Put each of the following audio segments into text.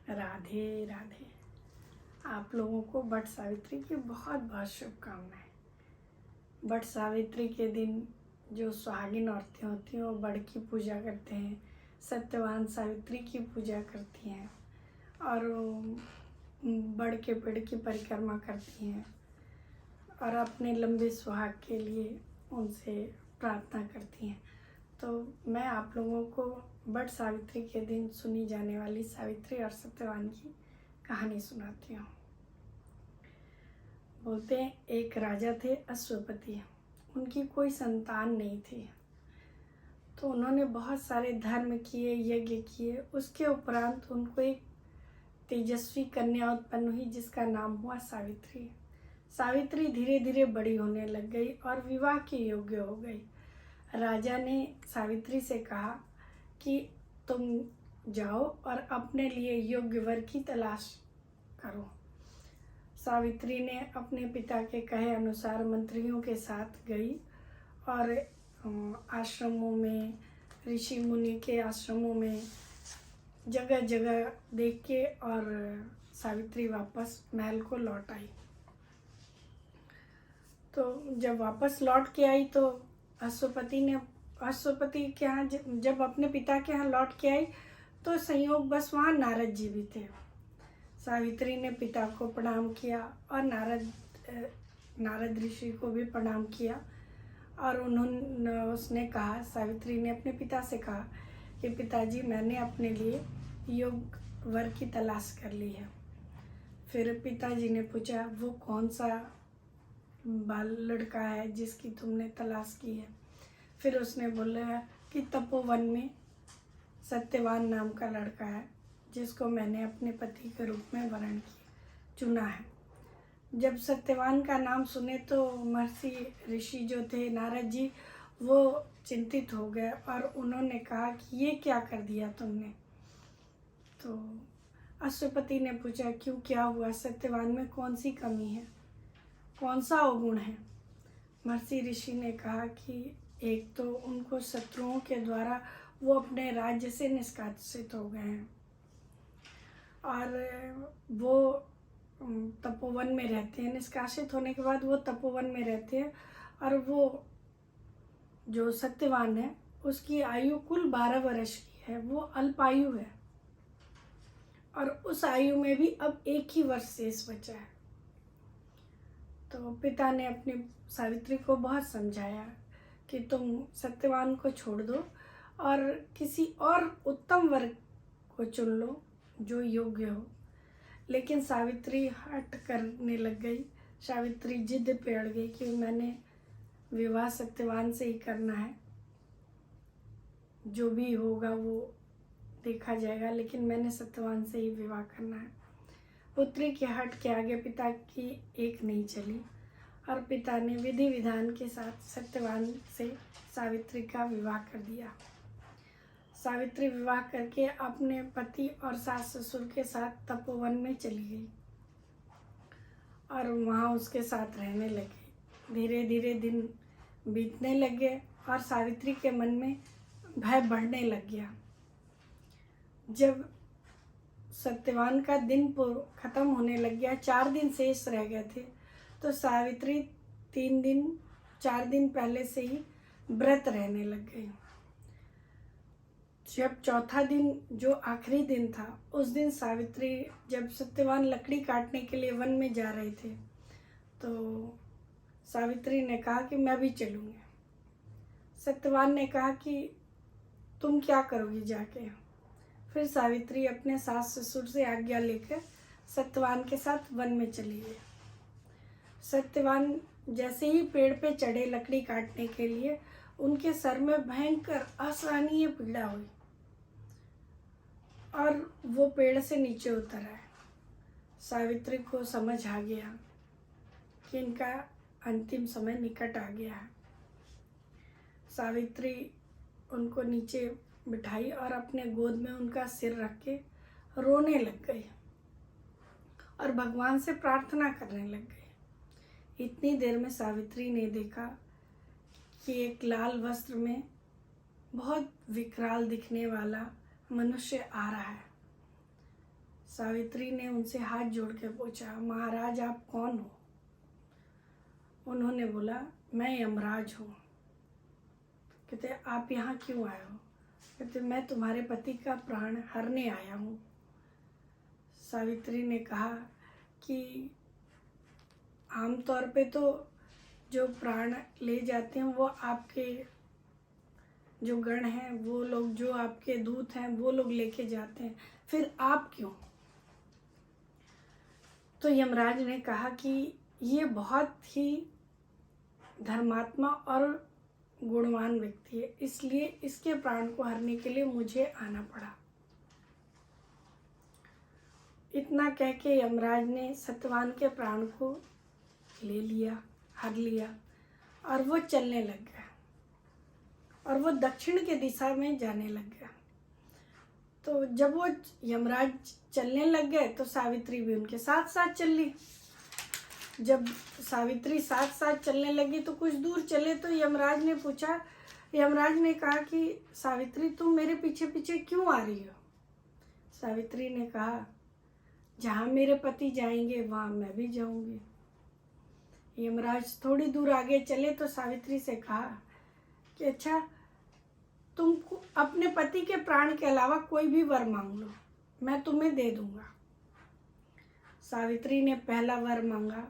राधे राधे। आप लोगों को वट सावित्री की बहुत बहुत शुभकामनाएं। वट सावित्री के दिन जो सुहागिन औरतें होती हैं वो बड़ की पूजा करते हैं, सत्यवान सावित्री की पूजा करती हैं और बड़ के पेड़ की परिक्रमा करती हैं और अपने लंबे सुहाग के लिए उनसे प्रार्थना करती हैं। तो मैं आप लोगों को वट सावित्री के दिन सुनी जाने वाली सावित्री और सत्यवान की कहानी सुनाती हूँ। बोलते हैं एक राजा थे अश्वपति, उनकी कोई संतान नहीं थी। तो उन्होंने बहुत सारे धर्म किए, यज्ञ किए। उसके उपरांत उनको एक तेजस्वी कन्या उत्पन्न हुई जिसका नाम हुआ सावित्री। सावित्री धीरे धीरे बड़ी होने लग गई और विवाह के योग्य हो गई। राजा ने सावित्री से कहा कि तुम जाओ और अपने लिए योग्य वर की तलाश करो। सावित्री ने अपने पिता के कहे अनुसार मंत्रियों के साथ गई और आश्रमों में, ऋषि मुनि के आश्रमों में जगह जगह देख के और सावित्री वापस महल को लौट आई। तो जब वापस लौट के आई तो अश्वपति के यहाँ जब अपने पिता के यहाँ लौट के आई तो संयोग बस वहाँ नारद जी भी थे। सावित्री ने पिता को प्रणाम किया और नारद ऋषि को भी प्रणाम किया और उसने कहा, सावित्री ने अपने पिता से कहा कि पिताजी, मैंने अपने लिए योग्य वर की तलाश कर ली है। फिर पिताजी ने पूछा, वो कौन सा बाल लड़का है जिसकी तुमने तलाश की है? फिर उसने बोला कि तपोवन में सत्यवान नाम का लड़का है जिसको मैंने अपने पति के रूप में वरण चुना है। जब सत्यवान का नाम सुने तो महर्षि ऋषि जो थे नारद जी, वो चिंतित हो गए और उन्होंने कहा कि ये क्या कर दिया तुमने? तो अश्वपति ने पूछा, क्यों, क्या हुआ? सत्यवान में कौन सी कमी है, कौन सा अवगुण है? महर्षि ऋषि ने कहा कि एक तो उनको शत्रुओं के द्वारा वो अपने राज्य से निष्कासित हो गए हैं और वो तपोवन में रहते हैं। निष्कासित होने के बाद वो तपोवन में रहते हैं और वो जो सत्यवान है उसकी आयु कुल 12 वर्ष की है, वो अल्पायु है और उस आयु में भी अब एक ही वर्ष शेष बचा है। तो पिता ने अपनी सावित्री को बहुत समझाया कि तुम सत्यवान को छोड़ दो और किसी और उत्तम वर्ग को चुन लो जो योग्य हो। लेकिन सावित्री हट करने लग गई। सावित्री जिद पे अड़ गई कि मैंने विवाह सत्यवान से ही करना है, जो भी होगा वो देखा जाएगा, लेकिन मैंने सत्यवान से ही विवाह करना है। पुत्री के हट के आगे पिता की एक नहीं चली और पिता ने विधि विधान के साथ सत्यवान से सावित्री का विवाह कर दिया। सावित्री विवाह करके अपने पति और सास ससुर के साथ तपोवन में चली गई और वहाँ उसके साथ रहने लगी। धीरे धीरे दिन बीतने लगे और सावित्री के मन में भय बढ़ने लग गया। जब सत्यवान का दिन खत्म होने लग गया, 4 दिन शेष रह गए थे, तो सावित्री 4 दिन पहले से ही व्रत रहने लग गई। जब चौथा दिन, जो आखिरी दिन था, उस दिन सावित्री, जब सत्यवान लकड़ी काटने के लिए वन में जा रहे थे, तो सावित्री ने कहा कि मैं भी चलूँगी। सत्यवान ने कहा कि तुम क्या करोगी जाके? फिर सावित्री अपने सास ससुर से आज्ञा लेकर सत्यवान के साथ वन में चली गई। सत्यवान जैसे ही पेड़ पे चढ़े लकड़ी काटने के लिए, उनके सर में भयंकर असहनीय पीड़ा हुई और वो पेड़ से नीचे उतर आए। सावित्री को समझ आ गया कि इनका अंतिम समय निकट आ गया है। सावित्री उनको नीचे बिठाई और अपने गोद में उनका सिर रख के रोने लग गई और भगवान से प्रार्थना करने लग गई। इतनी देर में सावित्री ने देखा कि एक लाल वस्त्र में बहुत विकराल दिखने वाला मनुष्य आ रहा है। सावित्री ने उनसे हाथ जोड़ के पूछा, महाराज आप कौन हो? उन्होंने बोला, मैं यमराज हूँ। कहते, आप यहाँ क्यों आए हो? कहते, मैं तुम्हारे पति का प्राण हरने आया हूँ। सावित्री ने कहा कि आमतौर पे तो जो प्राण ले जाते हैं वो आपके जो गण हैं, वो लोग जो आपके दूत हैं वो लोग लेके जाते हैं, फिर आप क्यों? तो यमराज ने कहा कि ये बहुत ही धर्मात्मा और गुणवान व्यक्ति है, इसलिए इसके प्राण को हरने के लिए मुझे आना पड़ा। इतना कह के यमराज ने सत्यवान के प्राण को ले लिया, हर लिया, और वो चलने लग गया और वो दक्षिण के दिशा में जाने लग गया। तो जब वो यमराज चलने लग गए तो सावित्री भी उनके साथ साथ चल ली। जब सावित्री साथ साथ चलने लगी तो कुछ दूर चले तो यमराज ने कहा कि सावित्री तुम मेरे पीछे पीछे क्यों आ रही हो? सावित्री ने कहा, जहाँ मेरे पति जाएंगे वहाँ मैं भी जाऊंगी। यमराज थोड़ी दूर आगे चले तो सावित्री से कहा कि अच्छा, तुम अपने पति के प्राण के अलावा कोई भी वर मांग लो, मैं तुम्हें दे दूंगा। सावित्री ने पहला वर मांगा।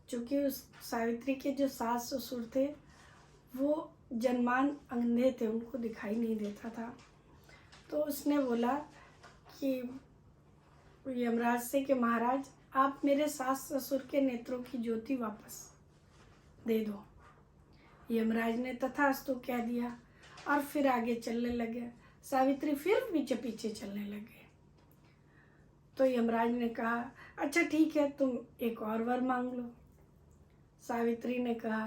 चूँकि उस सावित्री के जो सास ससुर थे वो जन्मान अंधे थे, उनको दिखाई नहीं देता था। तो उसने बोला कि यमराज से कि महाराज आप मेरे सास ससुर के नेत्रों की ज्योति वापस दे दो। यमराज ने तथास्तु कह दिया और फिर आगे चलने लगे। सावित्री फिर पीछे पीछे चलने लगे। तो यमराज ने कहा, अच्छा ठीक है, तुम एक और वर मांग लो। सावित्री ने कहा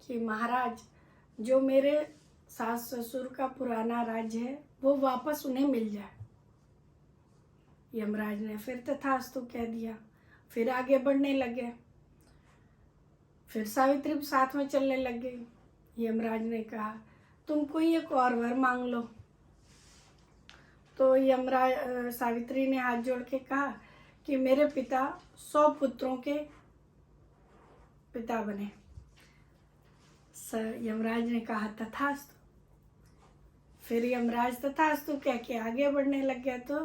कि महाराज जो मेरे सास ससुर का पुराना राज्य है वो वापस उन्हें मिल जाए। यमराज ने फिर तथास्तु कह दिया। फिर आगे बढ़ने लगे। फिर सावित्री साथ में चलने लग गई। यमराज ने कहा, तुम कोई एक और वर मांग लो। तो सावित्री ने हाथ जोड़ के कहा कि मेरे पिता 100 पुत्रों के पिता बने। यमराज ने कहा तथास्तु। फिर यमराज तथास्तु कह के आगे बढ़ने लग गया। तो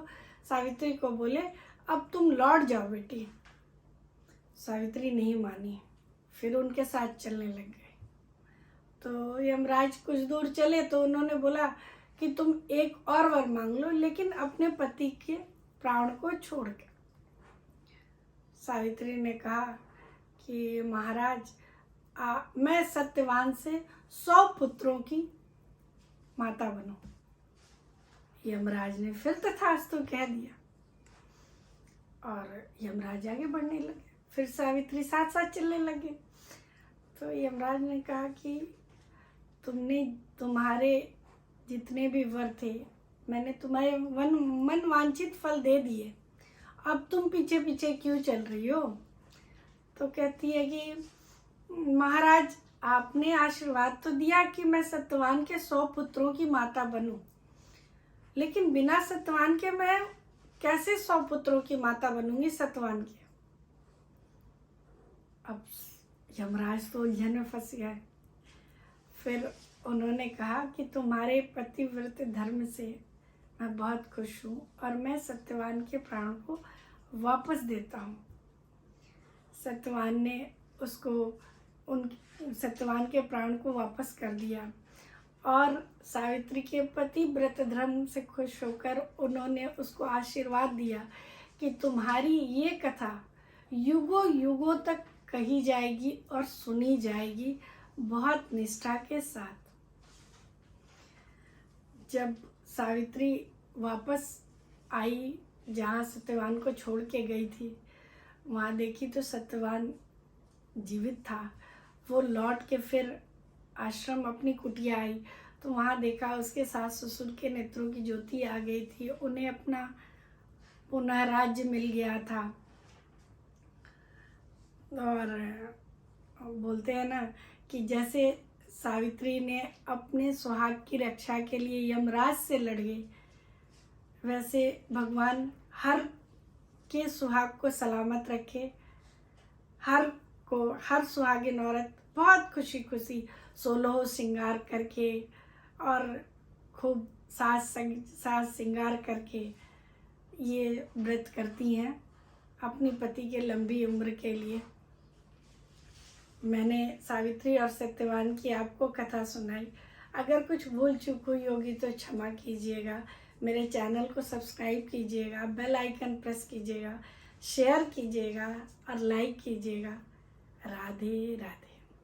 सावित्री को बोले, अब तुम लौट जाओ बेटी। सावित्री नहीं मानी, फिर उनके साथ चलने लग गए। तो यमराज कुछ दूर चले तो उन्होंने बोला कि तुम एक और वर मांग लो, लेकिन अपने पति के प्राण को छोड़ के। सावित्री ने कहा कि महाराज मैं सत्यवान से 100 पुत्रों की माता बनूं। यमराज ने फिर तथास्तु कह दिया और यमराज आगे बढ़ने लगे। फिर सावित्री साथ साथ चलने लगे। तो यमराज ने कहा कि तुम्हारे जितने भी वर थे मैंने तुम्हारे मन वांछित फल दे दिए, अब तुम पीछे पीछे क्यों चल रही हो? तो कहती है कि महाराज आपने आशीर्वाद तो दिया कि मैं सत्यवान के 100 पुत्रों की माता बनूं, लेकिन बिना सत्यवान के मैं कैसे 100 पुत्रों की माता बनूंगी सत्यवान के? अब यमराज तो उलझन में फंस गए। फिर उन्होंने कहा कि तुम्हारे पतिव्रत धर्म से मैं बहुत खुश हूँ और मैं सत्यवान के प्राण को वापस देता हूँ। सत्यवान ने सत्यवान के प्राण को वापस कर दिया और सावित्री के पतिव्रत धर्म से खुश होकर उन्होंने उसको आशीर्वाद दिया कि तुम्हारी ये कथा युगों युगों तक कही जाएगी और सुनी जाएगी बहुत निष्ठा के साथ। जब सावित्री वापस आई जहाँ सत्यवान को छोड़ के गई थी, वहाँ देखी तो सत्यवान जीवित था। वो लौट के फिर आश्रम अपनी कुटिया आई तो वहाँ देखा उसके सास ससुर के नेत्रों की ज्योति आ गई थी, उन्हें अपना पुनः राज्य मिल गया था। और बोलते हैं ना कि जैसे सावित्री ने अपने सुहाग की रक्षा के लिए यमराज से लड़ गई, वैसे भगवान हर के सुहाग को सलामत रखे। हर सुहागिन औरत बहुत खुशी खुशी 16 श्रृंगार करके और खूब साज श्रृंगार करके ये व्रत करती हैं अपनी पति के लंबी उम्र के लिए। मैंने सावित्री और सत्यवान की आपको कथा सुनाई। अगर कुछ भूल चूक हुई होगी तो क्षमा कीजिएगा। मेरे चैनल को सब्सक्राइब कीजिएगा, बेल आइकन प्रेस कीजिएगा, शेयर कीजिएगा और लाइक कीजिएगा। राधे राधे।